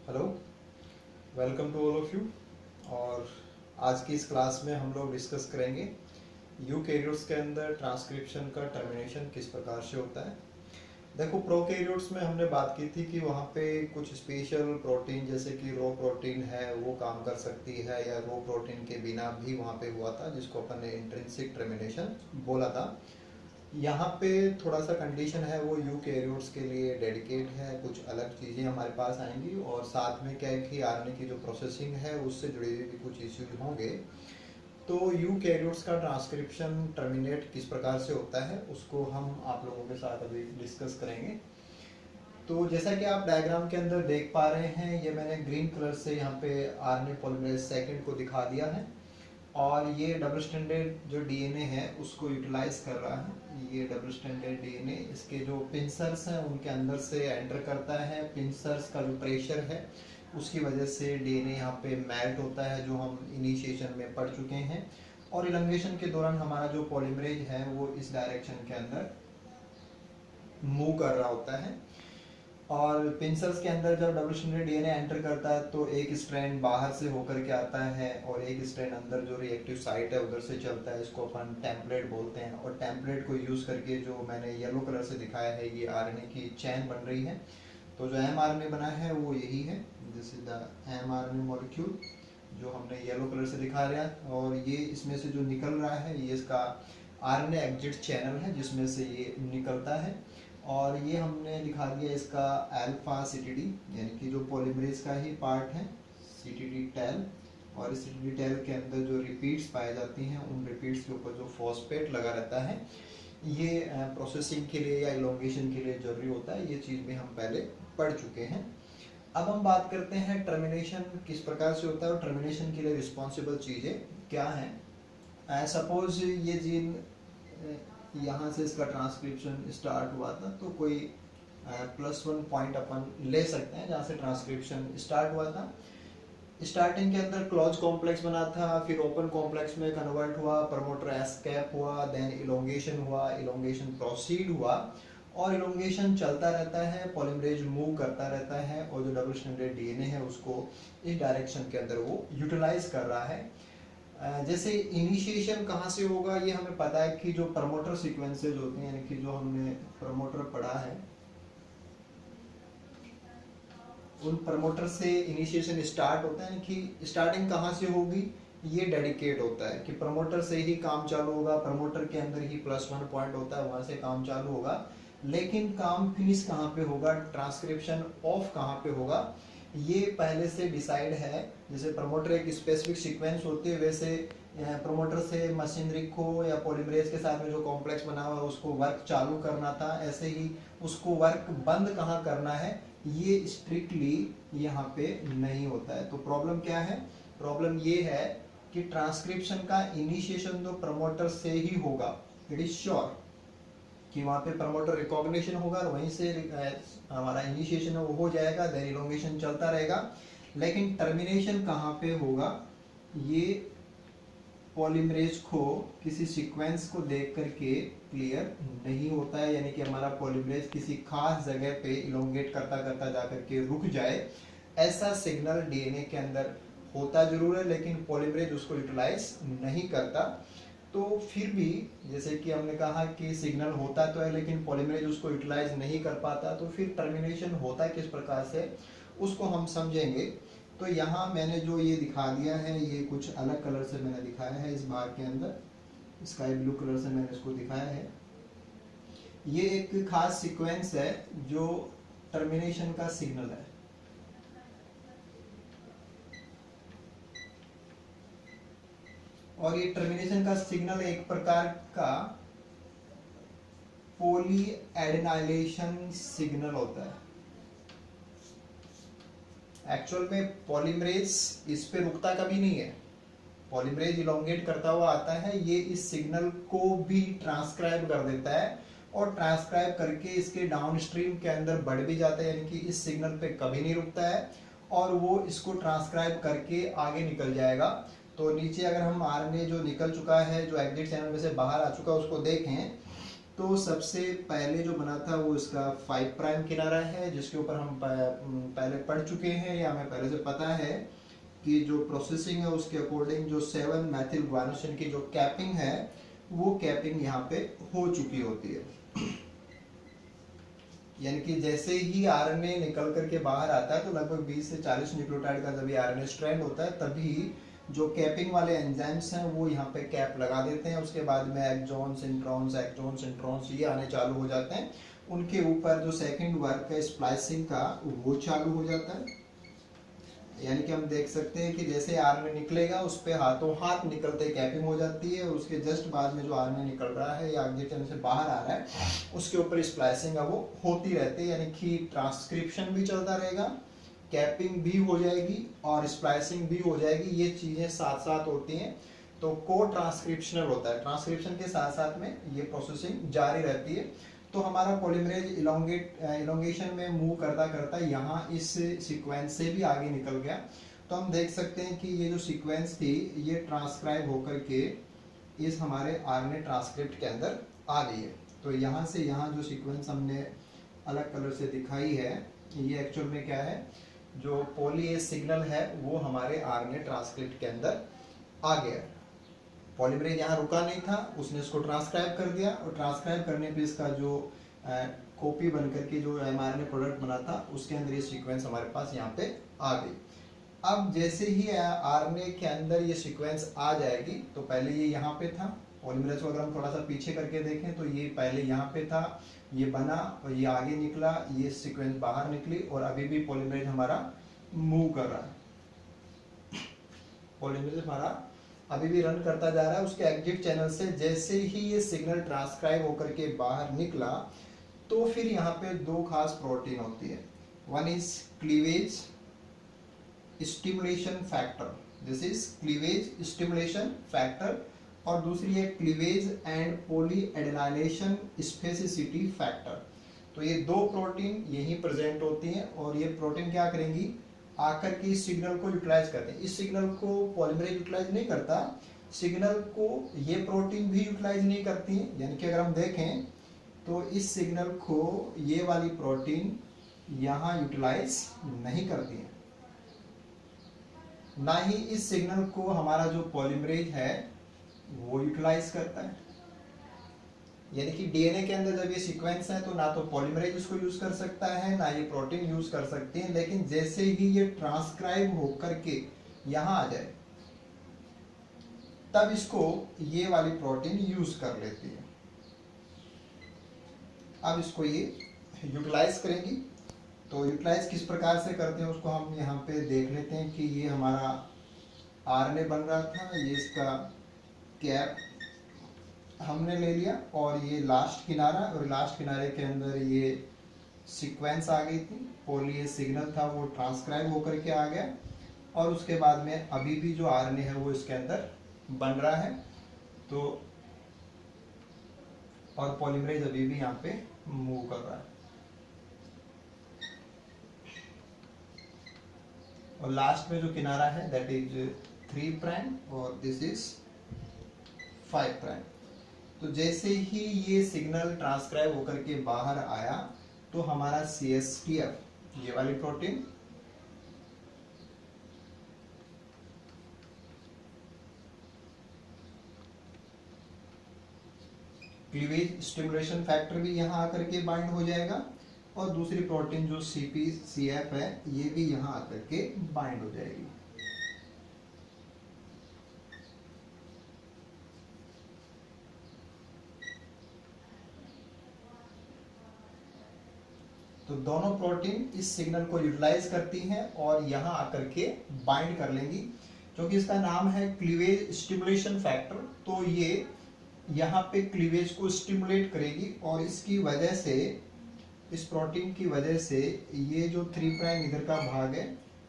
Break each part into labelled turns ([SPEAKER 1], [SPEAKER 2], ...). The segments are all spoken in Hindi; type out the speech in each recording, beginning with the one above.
[SPEAKER 1] Hello, welcome to all of you. और आज की इस क्लास में हम लोग डिस्कस करेंगे यूकैरियोट्स के अंदर ट्रांसक्रिप्शन का टर्मिनेशन किस प्रकार से होता है। देखो, प्रोकैरियोट्स में हमने बात की थी कि वहाँ पे कुछ स्पेशल प्रोटीन जैसे कि रो प्रोटीन है वो काम कर सकती है, या रो प्रोटीन के बिना भी वहाँ पे हुआ था, जिसको अपन ने इंट्रिंसिक टर्मिनेशन बोला था। यहाँ पे थोड़ा सा कंडीशन है वो यूकैरियोट्स के लिए डेडिकेट है, कुछ अलग चीज़ें हमारे पास आएंगी, और साथ में क्या है कि आरएनए की जो प्रोसेसिंग है उससे जुड़े हुए भी कुछ इश्यूज होंगे। तो यूकैरियोट्स का ट्रांसक्रिप्शन टर्मिनेट किस प्रकार से होता है उसको हम आप लोगों के साथ अभी डिस्कस करेंगे। तो जैसा कि आप डायग्राम के अंदर देख पा रहे हैं, ये मैंने ग्रीन कलर से यहाँ पे आरएनए पॉलीमरेज सेकंड को दिखा दिया है, और ये डबल स्टैंडर्ड जो डीएनए है उसको यूटिलाइज कर रहा है। ये डबल स्टैंडर्ड डीएनए इसके जो पिंसर्स हैं उनके अंदर से एंटर करता है। पिंसर्स का जो प्रेशर है उसकी वजह से डीएनए यहाँ पे मेल्ट होता है, जो हम इनिशिएशन में पढ़ चुके हैं। और इलंगेशन के दौरान हमारा जो पॉलीमरेज है वो इस डायरेक्शन के अंदर मूव कर रहा होता है। और पिंसल्स के अंदर जब डबल स्ट्रैंडेड डीएनए एंटर करता है तो एक स्ट्रैंड बाहर से होकर के आता है, और एक स्ट्रैंड अंदर जो रिएक्टिव साइट है उधर से चलता है। इसको अपन टेम्पलेट बोलते हैं, और टेम्पलेट को यूज़ करके जो मैंने येलो कलर से दिखाया है ये आरएनए की चैन बन रही है। तो जो एमआरएनए बना है वो यही है, this is the mRNA molecule जो हमने येलो कलर से दिखा रहा है। और ये इसमें से जो निकल रहा है ये इसका आरएनए एग्जिट चैनल है जिसमें से ये निकलता है। और ये हमने दिखा दिया इसका अल्फा सीटीडी, यानी कि जो पॉलीमरेज का ही पार्ट है, सीटीडी टेल। और इस सीटीडी टेल के अंदर जो रिपीट्स पाई जाती हैं उन रिपीट्स के ऊपर जो फॉस्फेट लगा रहता है, ये प्रोसेसिंग के लिए या इलोंगेशन के लिए जरूरी होता है। ये चीज़ भी हम पहले पढ़ चुके हैं। अब हम बात करते हैं टर्मिनेशन किस प्रकार से होता है, और टर्मिनेशन के लिए रिस्पॉन्सिबल चीज़ें क्या हैं। सपोज ये जीन यहाँ से इसका ट्रांसक्रिप्शन स्टार्ट हुआ था, तो कोई +1 पॉइंट अपन ले सकते हैं जहाँ से ट्रांसक्रिप्शन स्टार्ट हुआ था। स्टार्टिंग के अंदर क्लोज कॉम्प्लेक्स बना था, फिर ओपन कॉम्प्लेक्स में कन्वर्ट हुआ, प्रमोटर एस्केप हुआ, देन इलोंगेशन हुआ, इलोंगेशन प्रोसीड हुआ, और इलोंगेशन चलता रहता है, पॉलीमरेज मूव करता रहता है, और जो डबल स्टैंडर्ड डीएनए है उसको इस डायरेक्शन के अंदर वो यूटिलाइज कर रहा है। जैसे इनिशिएशन कहाँ से होगा ये हमें पता है कि जो प्रमोटर सीक्वेंसेज होते हैं, यानी कि जो हमने प्रमोटर पढ़ा है उन प्रमोटर से इनिशिएशन स्टार्ट होता है। कि स्टार्टिंग कहाँ से होगी ये डेडिकेट होता है कि प्रमोटर से ही काम चालू होगा, प्रमोटर के अंदर ही +1 पॉइंट होता है, वहां से काम चालू होगा। लेकिन काम फिनिश कहाँ पे होगा, ट्रांसक्रिप्शन ऑफ कहाँ पे होगा, ये पहले से डिसाइड है। जैसे प्रमोटर एक स्पेसिफिक सीक्वेंस होती है, वैसे प्रमोटर से मशीनरी को या पॉलीमरेज के साथ में जो कॉम्प्लेक्स बना हुआ है उसको वर्क चालू करना था, ऐसे ही उसको वर्क बंद कहाँ करना है ये स्ट्रिक्टली यहाँ पे नहीं होता है। तो प्रॉब्लम क्या है, प्रॉब्लम ये है कि ट्रांसक्रिप्शन का इनिशिएशन तो प्रमोटर से ही होगा। इट इज श्योर कि वहाँ पे प्रमोटर रिकॉग्निशन होगा और वहीं से हमारा इनिशिएशन है वो हो जाएगा, देन इलोंगेशन चलता रहेगा। लेकिन टर्मिनेशन कहाँ पे होगा ये पॉलीमरेज को किसी सीक्वेंस को देख करके क्लियर नहीं होता है, यानी कि हमारा पॉलीमरेज किसी खास जगह पे इलोंगेट करता करता जाकर के रुक जाए, ऐसा सिग्नल डीएनए के अंदर होता जरूर है, लेकिन पॉलीमरेज उसको यूटिलाइज नहीं करता। तो फिर भी जैसे कि हमने कहा कि सिग्नल होता तो है लेकिन पॉलीमरेज उसको यूटिलाइज नहीं कर पाता, तो फिर टर्मिनेशन होता है किस प्रकार से उसको हम समझेंगे। तो यहाँ मैंने जो ये दिखा दिया है ये कुछ अलग कलर से मैंने दिखाया है, इस भाग के अंदर स्काई ब्लू कलर से मैंने इसको दिखाया है। ये एक खास सीक्वेंस है जो टर्मिनेशन का सिग्नल है। और ये टर्मिनेशन का सिग्नल एक प्रकार का पोली एडेनाइलेशन सिग्नल होता है। एक्चुअल में पॉलीमरेज इस पे रुकता कभी नहीं है, पॉलीमरेज इलोंगेट करता हुआ आता है, ये इस सिग्नल को भी ट्रांसक्राइब कर देता है, और ट्रांसक्राइब करके इसके डाउनस्ट्रीम के अंदर बढ़ भी जाता है, यानी कि इस सिग्नल पे कभी नहीं रुकता है, और वो इसको ट्रांसक्राइब करके आगे निकल जाएगा। तो नीचे अगर हम आरएनए जो निकल चुका है, जो एग्जिट चैनल में से बाहर आ चुका है उसको देखें, तो सबसे पहले जो बना था वो इसका 5 प्राइम किनारा है, जिसके ऊपर हम पहले पढ़ चुके हैं या हमें पहले से पता है कि जो प्रोसेसिंग है उसके अकॉर्डिंग जो 7 मेथिल गुआनोसिन की जो कैपिंग है वो कैपिंग यहाँ पे हो चुकी होती है। यानी कि जैसे ही आरएनए निकल करके बाहर आता है तो लगभग 20 से 40 न्यूक्लियोटाइड का जब ये आरएनए स्ट्रैंड होता है तभी जो कैपिंग वाले एंजाइम्स हैं वो यहाँ पे कैप लगा देते हैं। उसके बाद में एक्सॉन्स, इंट्रॉन्स ये आने चालू हो जाते हैं। उनके ऊपर जो सेकंड वर्क है स्प्लाइसिंग का वो चालू हो जाता है। यानी कि हम देख सकते हैं कि जैसे आरएनए निकलेगा उस पे हाथों हाथ निकलते कैपिंग हो जाती है, और उसके जस्ट बाद में जो आरएनए निकल रहा है या आगे चलने से बाहर आ रहा है उसके ऊपर स्प्लाइसिंग है वो होती रहती है। यानी कि ट्रांसक्रिप्शन भी चलता रहेगा, कैपिंग भी हो जाएगी और स्प्लाइसिंग भी हो जाएगी, ये चीजें साथ साथ होती हैं। तो को ट्रांसक्रिप्शनल होता है, ट्रांसक्रिप्शन के साथ साथ में ये प्रोसेसिंग जारी रहती है। तो हमारा पॉलीमरेज इलोंगेशन में मूव करता करता यहाँ इस सीक्वेंस से भी आगे निकल गया। तो हम देख सकते हैं कि ये जो सीक्वेंस थी ये ट्रांसक्राइब होकर के इस हमारे आरएनए ट्रांसक्रिप्ट के अंदर आ गई है। तो यहाँ से यहाँ जो सीक्वेंस हमने अलग कलर से दिखाई है ये एक्चुअल में क्या है, जो पॉली ए सिग्नल है वो हमारे आरएनए ट्रांसक्रिप्ट के अंदर आ गया। पॉलीमरेज यहाँ रुका नहीं था, उसने इसको ट्रांसक्राइब कर दिया और ट्रांसक्राइब करने पे इसका जो कॉपी बन करके जो एमआरएनए प्रोडक्ट बना था उसके अंदर ये सीक्वेंस हमारे पास यहाँ पे आ गई। अब जैसे ही आरएनए के अंदर ये सीक्वेंस आ जाएगी, तो पहले ये यहाँ पे था पॉलीमरेज को अगर हम थोड़ा सा पीछे करके देखें तो ये पहले यहाँ पे था, ये बना और ये आगे निकला, ये सीक्वेंस बाहर निकली और अभी भी पॉलीमरेज हमारा मूव कर रहा है। पॉलीमरेज हमारा अभी भी रन करता जा रहा है उसके एग्जिट चैनल से। जैसे ही ये सिग्नल ट्रांसक्राइब होकर के बाहर निकला तो फिर यहाँ पे दो खास प्रोटीन होती है। One is cleavage stimulation factor, this is cleavage stimulation factor, और दूसरी है cleavage and poly एडेनाइलेशन spasticity factor. तो ये दो प्रोटीन यहीं प्रेजेंट होती हैं और ये प्रोटीन क्या करेंगी, आकर के इस सिग्नल को यूटिलाइज करते हैं। इस सिग्नल को पॉलीमरेज यूटिलाइज नहीं करता, सिग्नल को ये प्रोटीन भी यूटिलाइज नहीं करती है। यानी कि अगर हम देखें तो इस सिग्नल को ये वाली प्रोटीन यहाँ यूटिलाइज नहीं करती है, ना ही इस सिग्नल को हमारा जो पॉलीमरेज है वो यूटिलाइज करता है। यानी कि डीएनए के अंदर जब ये सीक्वेंस है तो ना तो पॉलीमरेज इसको यूज कर सकता है ना ये प्रोटीन यूज कर सकते हैं, लेकिन जैसे ही ये ट्रांसक्राइब होकर के यहाँ आ जाए तब इसको ये वाली प्रोटीन यूज कर लेती है। अब इसको ये यूटिलाइज करेंगी। तो यूटिलाइज किस प्रकार से करते हैं उसको हम यहाँ पे देख लेते हैं कि ये हमारा आरएनए बन रहा था, ये इसका कैप हमने ले लिया और ये लास्ट किनारा, और लास्ट किनारे के अंदर ये सीक्वेंस आ गई थी, पॉली ए सिग्नल था वो ट्रांसक्राइब होकर के आ गया, और उसके बाद में अभी भी जो आरएनए है वो इसके अंदर बन रहा है। तो और पॉलीमरेज अभी भी यहाँ पे मूव कर रहा है। और लास्ट में जो किनारा है दैट इज 3 प्राइम और दिस इज 5 प्राइम। तो जैसे ही ये सिग्नल ट्रांसक्राइब होकर के बाहर आया तो हमारा CSTF ये वाली प्रोटीन क्लीवेज स्टिमुलेशन फैक्टर भी यहाँ आकर के बाइंड हो जाएगा, और दूसरी प्रोटीन जो CPCF है ये भी यहाँ आकर के बाइंड हो जाएगी। तो दोनों प्रोटीन इस सिग्नल को यूटिलाइज करती हैं और यहाँ आकर के बाइंड कर लेंगी। क्योंकि इसका नाम है क्लीवेज स्टिमुलेशन फैक्टर, तो ये यहाँ पे क्लीवेज को स्टिमुलेट करेगी और इसकी वजह से, इस प्रोटीन की वजह से ये जो 3 प्राइम इधर का भाग है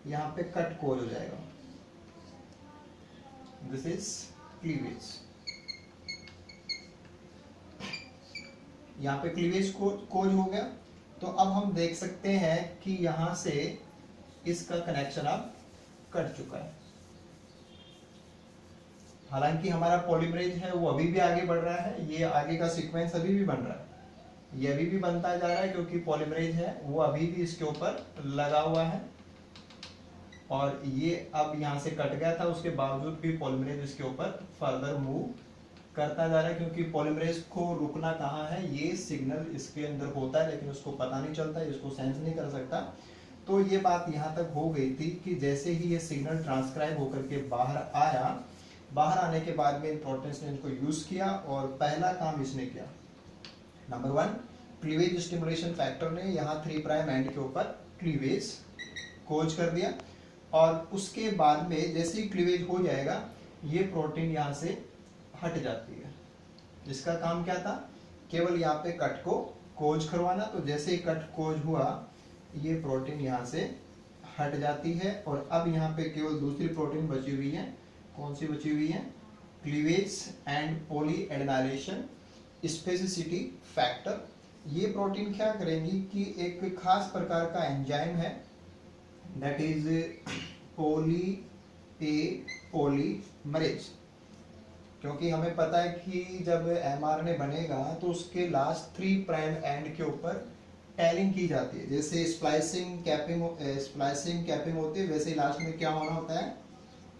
[SPEAKER 1] यहाँ पे कट कोज हो जाएगा। This is cleavage. यहाँ पे क्लीवेज कोज हो गया। तो अब हम देख सकते हैं कि यहाँ से इसका कनेक्शन अब कट चुका है। हालांकि हमारा पॉलीमरेज है वो अभी भी आगे बढ़ रहा है, ये आगे का सीक्वेंस अभी भी बन रहा है, ये अभी भी बनता जा रहा है, क्योंकि पॉलीमरेज है वो अभी भी इसके ऊपर लगा हुआ है। और ये अब यहाँ से कट गया था, उसके बावजूद भी पॉलीमरेज इसके ऊपर फर्दर मूव करता जा रहा है, क्योंकि पॉलीमरेज को रुकना कहाँ है, ये सिग्नल इसके अंदर होता है लेकिन उसको पता नहीं चलता, इसको सेंस नहीं कर सकता। तो ये बात यहाँ तक हो गई थी कि जैसे ही ये सिग्नल ट्रांसक्राइब होकर के बाहर आया, बाहर आने के बाद में प्रोटीन्स ने इनको यूज किया और पहला काम इसने किया, नंबर 1, क्लीवेज स्टिमुलेशन फैक्टर ने यहाँ 3 प्राइम एंड के ऊपर क्लीवेज खोज कर दिया। और उसके बाद में जैसे ही क्लीवेज हो जाएगा, ये प्रोटीन यहाँ से हट जाती है। इसका काम क्या था, केवल यहाँ पे कट को खोज करवाना। तो जैसे ही कट खोज हुआ, ये प्रोटीन यहाँ से हट जाती है और अब यहाँ पे केवल दूसरी प्रोटीन बची हुई है। कौन सी बची हुई है, cleavage and poly एडेनाइलेशन spasticity factor. ये प्रोटीन क्या करेंगी कि एक खास प्रकार का एंजाइम है, दैट इज पॉलीमरेज। क्योंकि हमें पता है कि जब mRNA बनेगा तो उसके लास्ट 3 प्राइम एंड के ऊपर टैलिंग की जाती है। जैसे स्प्लाइसिंग कैपिंग होती है, वैसे ही लास्ट में क्या होना होता है,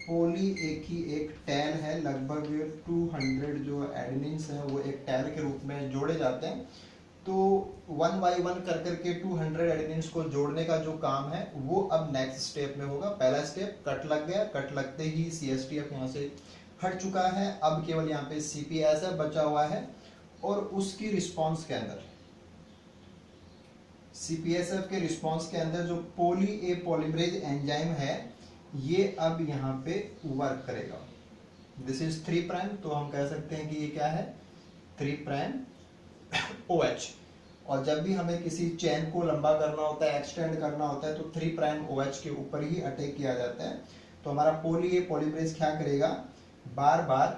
[SPEAKER 1] पोली एक टैल है, लगभग 200 जो एडेनिन्स हैं वो एक टैल के रूप में जोड़े जाते हैं। तो 1 बाय 1 कर करके 200 एडेनिन्स को जोड़ने का जो काम है वो अब नेक्स्ट स्टेप में होगा। पहला स्टेप कट लग गया, कट लगते ही CSTF यहाँ से हट चुका है, अब केवल यहाँ पे CPSF बचा हुआ है। और उसकी रिस्पॉन्स के अंदर, CPSF के रिस्पॉन्स के अंदर जो पॉलीमरेज एंजाइम है, ये अब यहाँ पे वर्क करेगा। दिस इज 3 प्राइम, तो हम कह सकते हैं कि ये क्या है, 3 प्राइम OH। और जब भी हमें किसी चेन को लंबा करना होता है, एक्सटेंड करना होता है, तो 3 प्राइम OH के ऊपर ही अटैक किया जाता है। तो हमारा पॉलीमरेज क्या करेगा, बार बार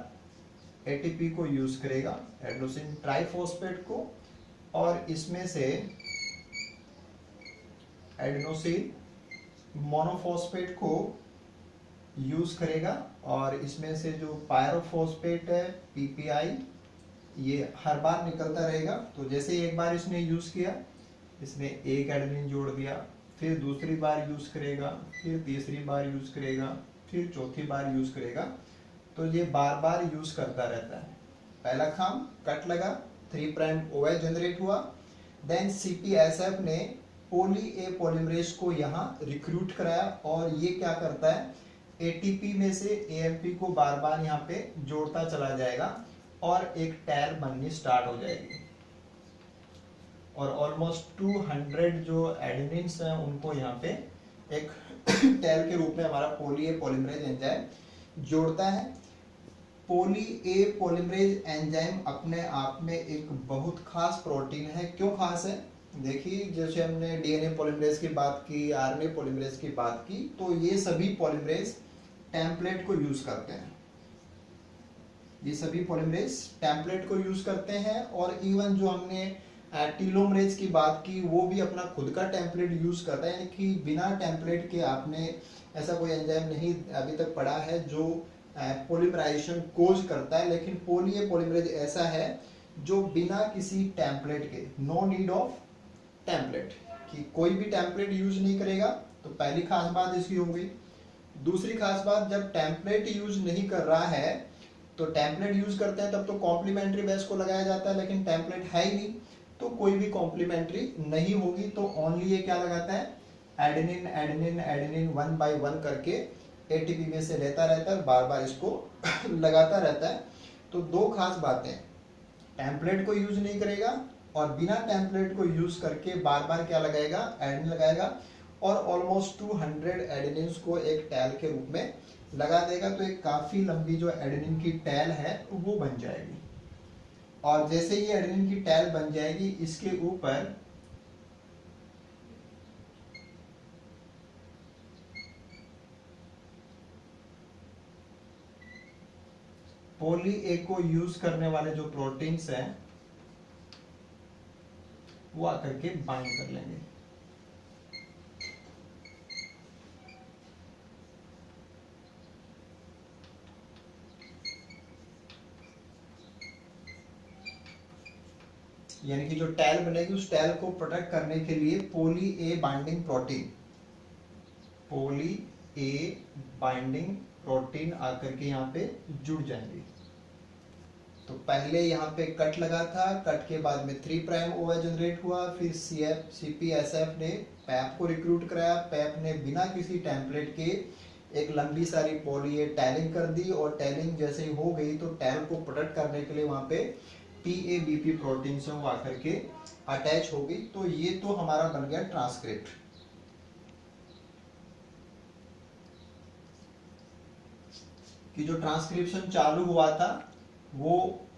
[SPEAKER 1] ATP को यूज करेगा, एडेनोसिन ट्राइफॉस्फेट को, और इसमें से एडेनोसिन मोनोफॉस्फेट को यूज करेगा, और इसमें से जो पायरोफॉस्फेट है PPI, ये हर बार निकलता रहेगा। तो जैसे एक बार इसने यूज किया, इसने एक एडेनिन जोड़ दिया, फिर दूसरी बार यूज करेगा, फिर तीसरी बार यूज करेगा, फिर चौथी बार यूज करेगा। तो ये बार बार यूज करता रहता है। पहला काम कट लगा, 3 प्राइम OH जनरेट हुआ, देन CPSF ने पॉलीमरेज को यहाँ रिक्रूट कराया, और ये क्या करता है, ATP में से AMP को बार बार यहाँ पे जोड़ता चला जाएगा और एक टैल बननी स्टार्ट हो जाएगी। और ऑलमोस्ट 200 जो एडेनिन्स हैं उनको यहाँ पे एक टैल के रूप में हमारा पॉलीमरेज एंजाइम जोड़ता है। पॉलीमरेज एंजाइम अपने आप में एक बहुत खास प्रोटीन है। क्यों खास है, देखिए जैसे हमने DNA पॉलीमरेज की बात की, RNA पॉलीमरेज की बात की, तो ये सभी पॉलीमरेज टेम्पलेट को यूज करते हैं। ये सभी पॉलीमरेज टेम्पलेट को यूज करते हैं, और इवन जो हमने टीलोमरेज की बात की, वो भी अपना खुद का टेम्पलेट यूज करता है। यानी कि बिना टेम्पलेट के आपने ऐसा कोई एंजाइम नहीं अभी तक पढ़ा है जो पॉलीमराइजेशन कोज करता है। लेकिन पॉलीमरेज ऐसा है जो बिना किसी टेम्पलेट के, नो नीड ऑफ टेम्पलेट, कि कोई भी टेम्पलेट यूज नहीं करेगा। तो पहली खास बात इसकी हो गई। दूसरी खास बात, जब टेम्पलेट यूज नहीं कर रहा है, तो टेम्पलेट यूज करते हैं तब तो कॉम्प्लीमेंट्री बेस को लगाया जाता है, लेकिन टेम्पलेट है ही नहीं, तो कोई भी कॉम्प्लीमेंट्री नहीं होगी। तो ओनली ये क्या लगाता है, एडेनिन एडेनिन एडेनिन 1 बाय 1 करके ATP में से लेता रहता है, बार बार इसको लगाता रहता है। तो दो खास बातें, टेम्पलेट को यूज नहीं करेगा, और बिना टेम्पलेट को यूज करके बार बार क्या लगाएगा, एडेनिन लगाएगा, और ऑलमोस्ट 200 एडेनिन्स को एक टैल के रूप में लगा देगा। तो एक काफी लंबी जो एडेनिन की टैल है वो बन जाएगी। और जैसे ही एडेनिन की टैल बन जाएगी, इसके ऊपर पॉली ए को यूज करने वाले जो प्रोटीन्स हैं वो आकर के बाइंड कर लेंगे। यानी कि जो टैल बनेगी उस टैल को प्रोटेक्ट करने के लिए पॉली ए बाइंडिंग प्रोटीन आकर के यहाँ पे जुड़ जाएंगे। तो पहले यहाँ पे कट लगा था, कट के बाद में 3' OH जनरेट हुआ, फिर CPSF ने पैप को रिक्रूट कराया, पैप ने बिना किसी टेम्पलेट के एक लंबी सारी पॉली ए टैलिंग कर दी, और टैलिंग जैसे ही हो गई तो टैल को प्रोटेक्ट करने के लिए वहाँ पे PABP प्रोटीन से वो आकर के अटैच हो गई। तो ये तो हमारा बन गया ट्रांसक्रिप्ट। कि जो ट्रांसक्रिप्शन चालू हुआ था वो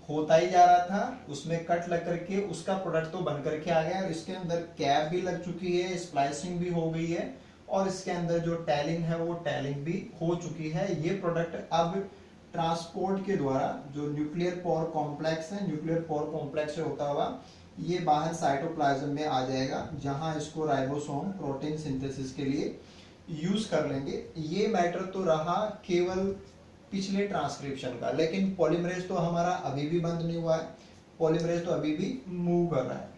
[SPEAKER 1] होता ही जा रहा था, उसमें कट लग करके उसका प्रोडक्ट तो बन करके आ गया, और इसके अंदर कैप भी लग चुकी है, स्प्लाइसिंग भी हो गई है, और इसके अंदर जो टैलिंग है वो टैलिंग भी हो चुकी है। ये प्रोडक्ट अब ट्रांसपोर्ट के द्वारा जो न्यूक्लियर पोर कॉम्प्लेक्स है, न्यूक्लियर पोर कॉम्प्लेक्स से होता हुआ ये बाहर साइटोप्लाज्म में आ जाएगा, जहां इसको राइबोसोम प्रोटीन सिंथेसिस के लिए यूज कर लेंगे। ये मैटर तो रहा केवल पिछले ट्रांसक्रिप्शन का, लेकिन पॉलीमरेज तो हमारा अभी भी बंद नहीं हुआ है, पॉलीमरेज तो अभी भी मूव कर रहा है।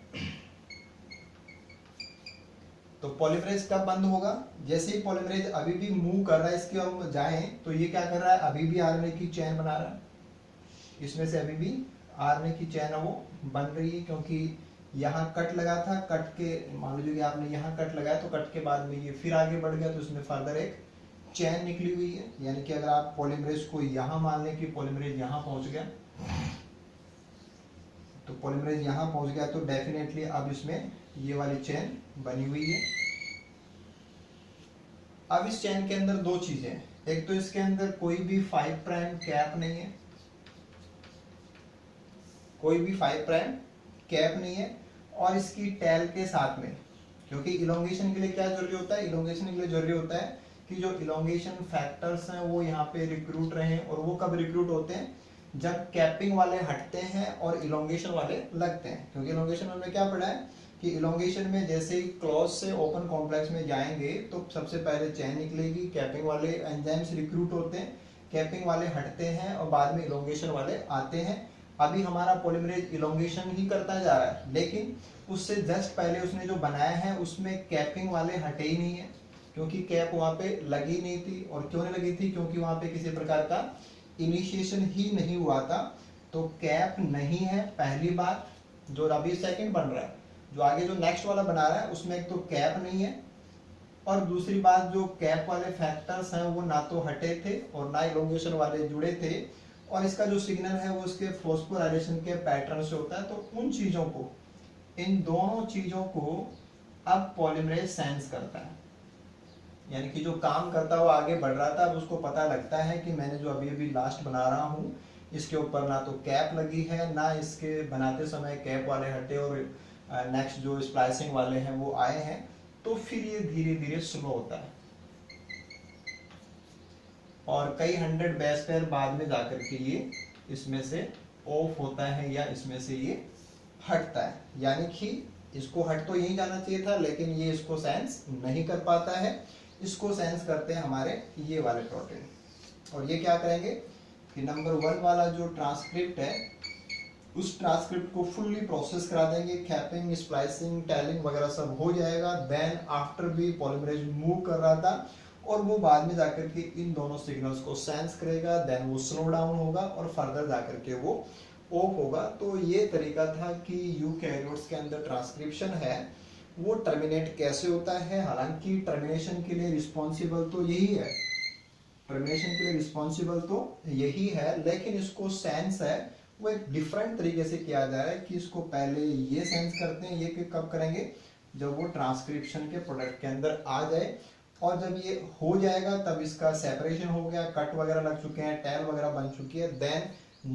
[SPEAKER 1] तो पॉलीमरेज कब बंद होगा? जैसे ही पॉलीमरेज अभी भी मूव कर रहा है, इसके हम जाएं तो ये क्या कर रहा है, अभी भी आरएनए की चेन बना रहा है, इसमें से अभी भी आरएनए की चेन है वो बन रही है, क्योंकि यहाँ कट लगा था, कट के मान लीजिए कि आपने यहाँ कट लगाया तो कट के बाद में ये फिर आगे बढ़ गया, तो इसमें फर्दर एक चेन निकली हुई है। यानी कि अगर आप पॉलीमरेज को यहाँ मान लें कि पॉलीमरेज यहाँ पहुंच गया, तो पॉलीमरेज यहाँ पहुंच गया तो डेफिनेटली अब इसमें ये वाली चेन बनी हुई है। अब इस चेन के अंदर दो चीजें हैं, एक तो इसके अंदर कोई भी 5' कैप नहीं है, कोई भी 5' कैप नहीं है, और इसकी टैल के साथ में, क्योंकि इलोंगेशन के लिए क्या जरूरी होता है, इलोंगेशन के लिए जरूरी होता है कि जो इलोंगेशन फैक्टर्स हैं वो यहाँ पे रिक्रूट रहे, और वो कब रिक्रूट होते हैं, जब कैपिंग वाले हटते हैं और इलोंगेशन वाले लगते हैं। क्योंकि इलोंगेशन में क्या पढ़ा है कि इलोंगेशन में जैसे ही क्लोज से ओपन कॉम्प्लेक्स में जाएंगे तो सबसे पहले चेन निकलेगी, कैपिंग वाले एंजाइम्स रिक्रूट होते हैं, कैपिंग वाले हटते हैं और बाद में इलोंगेशन वाले आते हैं। अभी हमारा पॉलीमरेज इलोंगेशन ही करता जा रहा है, लेकिन उससे जस्ट पहले उसने जो बनाया है उसमें कैपिंग वाले हटे ही नहीं है, क्योंकि कैप वहां पे लगी नहीं थी। और क्यों नहीं लगी थी? क्योंकि वहां पे किसी प्रकार का इनिशिएशन ही नहीं हुआ था। तो कैप नहीं है पहली बात, जो अभी सेकंड बन रहा है, जो आगे जो नेक्स्ट वाला बना रहा है उसमें एक तो कैप नहीं है, और दूसरी बात जो कैप वाले फैक्टर्स हैं वो ना तो हटे थे और ना इलोंगेशन वाले जुड़े थे, और इसका जो सिग्नल है वो उसके फॉस्फोराइलेशन के पैटर्न से होता है। तो उन चीजों को, इन दोनों चीजों को अब पॉलीमरेज सेंस करता है, यानी कि जो काम करता हुआ आगे बढ़ रहा था अब उसको पता लगता है कि मैंने जो अभी अभी लास्ट बना रहा हूँ इसके ऊपर ना तो कैप लगी है, ना इसके बनाते समय कैप वाले हटे और नेक्स्ट जो स्प्लाइसिंग वाले हैं वो आए हैं। तो फिर ये धीरे धीरे स्लो होता है, और कई 100 बेस पेयर बाद में जाकर के ये इसमें से ऑफ होता है या इसमें से ये हटता है। यानी कि इसको हट तो यही जाना चाहिए था, लेकिन ये इसको सेंस नहीं कर पाता है, इसको सेंस करते हैं हमारे ये वाले प्रोटीन। और ये क्या करेंगे कि नंबर 1 वाला जो ट्रांसक्रिप्ट है उस ट्रांसक्रिप्ट को फुल्ली प्रोसेस करा देंगे, कैपिंग, स्प्लाइसिंग, टैलिंग वगैरह सब हो जाएगा। देन आफ्टर भी पॉलीमरेज मूव कर रहा था और वो बाद में जाकर के इन दोनों सिग्नल्स को सेंस करेगा, देन वो स्लो डाउन होगा और फर्दर जाकर के वो ऑफ होगा। तो ये तरीका था कि यूकैरियोट्स के अंदर ट्रांसक्रिप्शन है वो टर्मिनेट कैसे होता है। हालांकि टर्मिनेशन के लिए रिस्पॉन्सिबल तो यही है, टर्मिनेशन के लिए रिस्पॉन्सिबल तो यही है, लेकिन इसको सेंस है वो एक डिफरेंट तरीके से किया जा रहा है कि इसको पहले ये सेंस करते हैं। ये कब करेंगे? जब वो ट्रांसक्रिप्शन के प्रोडक्ट के अंदर आ जाए, और जब ये हो जाएगा तब इसका सेपरेशन हो गया, कट वगैरह लग चुके हैं, टैल वगैरह बन चुकी है। देन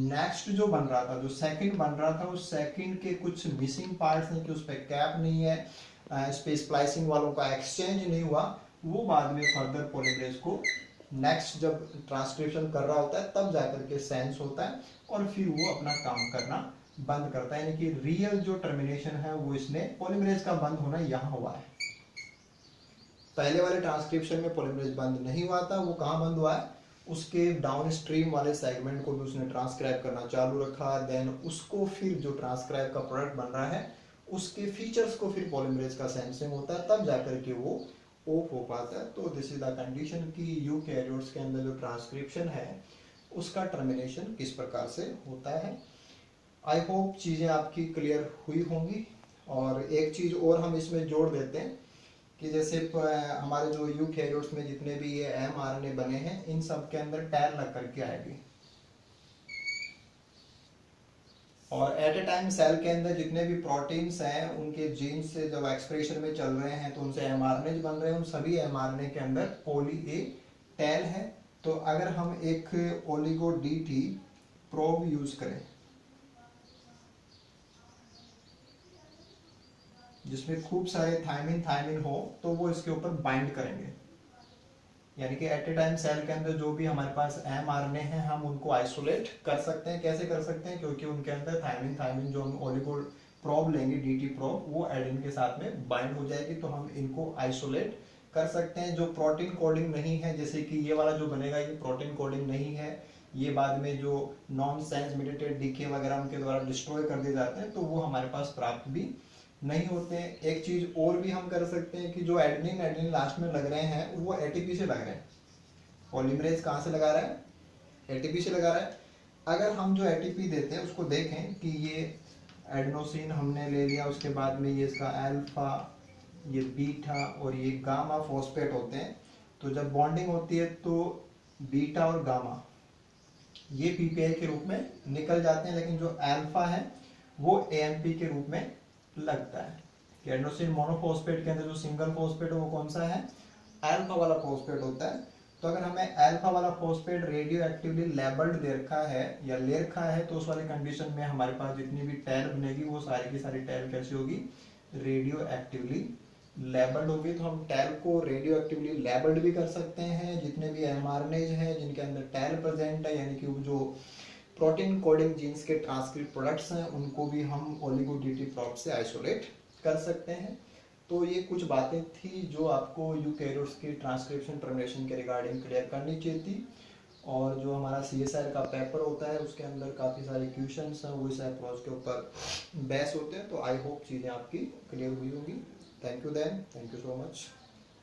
[SPEAKER 1] नेक्स्ट जो बन रहा था, जो सेकंड बन रहा था, उस सेकंड के कुछ मिसिंग पार्ट्स हैं कि उस पर कैप नहीं है, इस पे स्प्लाइसिंग वालों का एक्सचेंज नहीं हुआ, वो बाद में फर्दर पॉलीमरेज को नेक्स्ट जब ट्रांसक्रिप्शन कर रहा होता है तब जाकर के सेंस होता है और फिर वो अपना काम करना बंद करता है। यानी कि रियल जो टर्मिनेशन है वो इसने पॉलीमरेज का बंद होना यहाँ हुआ है। पहले वाले ट्रांसक्रिप्शन में पॉलीमरेज बंद नहीं हुआ था, वो कहाँ बंद हुआ है? उसके डाउन स्ट्रीम वाले सेगमेंट को भी उसने ट्रांसक्राइब करना चालू रखा। देन उसको फिर जो ट्रांसक्राइब का प्रोडक्ट बन रहा है उसके फीचर्स को फिर पॉलीमरेज का सेंसिंग होता है, तब जाकर के वो ऑफ हो पाता है। तो दिस इज द कंडीशन कि यूकैरियोट्स के अंदर जो ट्रांसक्रिप्शन है उसका टर्मिनेशन किस प्रकार से होता है। आई होप चीज़ें आपकी क्लियर हुई होंगी। और एक चीज़ और हम इसमें जोड़ देते हैं कि जैसे हमारे जो यूकैरियोट्स में जितने भी ये mRNA बने हैं इन सब के अंदर टैल लग करके आएगी, और एट ए टाइम सेल के अंदर जितने भी प्रोटीन्स हैं उनके जीन्स से जब एक्सप्रेशन में चल रहे हैं तो उनसे mRNA बन रहे हैं, उन सभी mRNA के अंदर पॉली ए टैल है। तो अगर हम एक ओलिगो डी प्रोब यूज करें जिसमें खूब सारे थायमिन हो तो वो इसके ऊपर बाइंड करेंगे, यानी कि एट ए टाइम सेल के अंदर जो भी हमारे पास mRNA हैं हम उनको आइसोलेट कर सकते हैं। कैसे कर सकते हैं? क्योंकि उनके अंदर थायमिन जो हम ओलिगो प्रोब लेंगे डी प्रोब वो एडेनिन के साथ में बाइंड हो जाएगी, तो हम इनको आइसोलेट कर सकते हैं। जो प्रोटीन कोडिंग नहीं है, जैसे कि ये वाला जो बनेगा ये प्रोटीन कोडिंग नहीं है, ये बाद में जो नॉन सेंस मीडिएटेड डीके वगैरह उनके द्वारा डिस्ट्रॉय कर दिए जाते हैं, तो वो हमारे पास प्राप्त भी नहीं होते हैं। एक चीज और भी हम कर सकते हैं कि जो एडेनिन लास्ट में लग रहे हैं वो एटीपी से लग रहे हैं। पॉलीमरेज कहाँ से लगा रहा है? एटीपी से लगा रहा है। अगर हम जो एटीपी देते हैं उसको देखें कि ये एडेनोसिन हमने ले लिया, उसके बाद में ये इसका अल्फा, ये बीटा और ये गामा फॉस्फेट होते हैं। तो जब बॉन्डिंग होती है तो बीटा और गामा ये पीपीआई के रूप में निकल जाते हैं, लेकिन जो अल्फा है वो एएमपी के रूप में लगता है। एडेनोसिन मोनोफॉस्फेट के अंदर जो सिंगल फॉस्फेट है वो कौन सा है? अल्फा वाला फॉस्फेट होता है। तो अगर हमें अल्फा वाला फॉस्फेट रेडियो एक्टिवली लेबल्ड दे रखा है या ले रखा है तो उस वाले कंडीशन में हमारे पास जितनी भी टैल बनेगी वो सारी की सारी टैल कैसी होगी? रेडियो एक्टिवली लेबल्ड होगी। तो हम टैल को रेडियो एक्टिवली लेबल्ड भी कर सकते हैं। जितने भी एमआरएनएज हैं जिनके अंदर टैल प्रेजेंट है, यानी कि जो प्रोटीन कोडिंग जीन्स के ट्रांसक्रिप्ट प्रोडक्ट्स हैं उनको भी हम ओलिगो डी प्रोब से आइसोलेट कर सकते हैं। तो ये कुछ बातें थी जो आपको यूकैरियोट्स की ट्रांसक्रिप्शन टर्मिनेशन के रिगार्डिंग क्लियर करनी चाहिए थी। और जो हमारा CSIR का पेपर होता है उसके अंदर काफ़ी सारे क्वेश्चंस हैं वो इस अप्रोच के ऊपर बेस होते हैं। तो आई होप चीज़ें आपकी क्लियर हुई होंगी। Thank you then, thank you so much.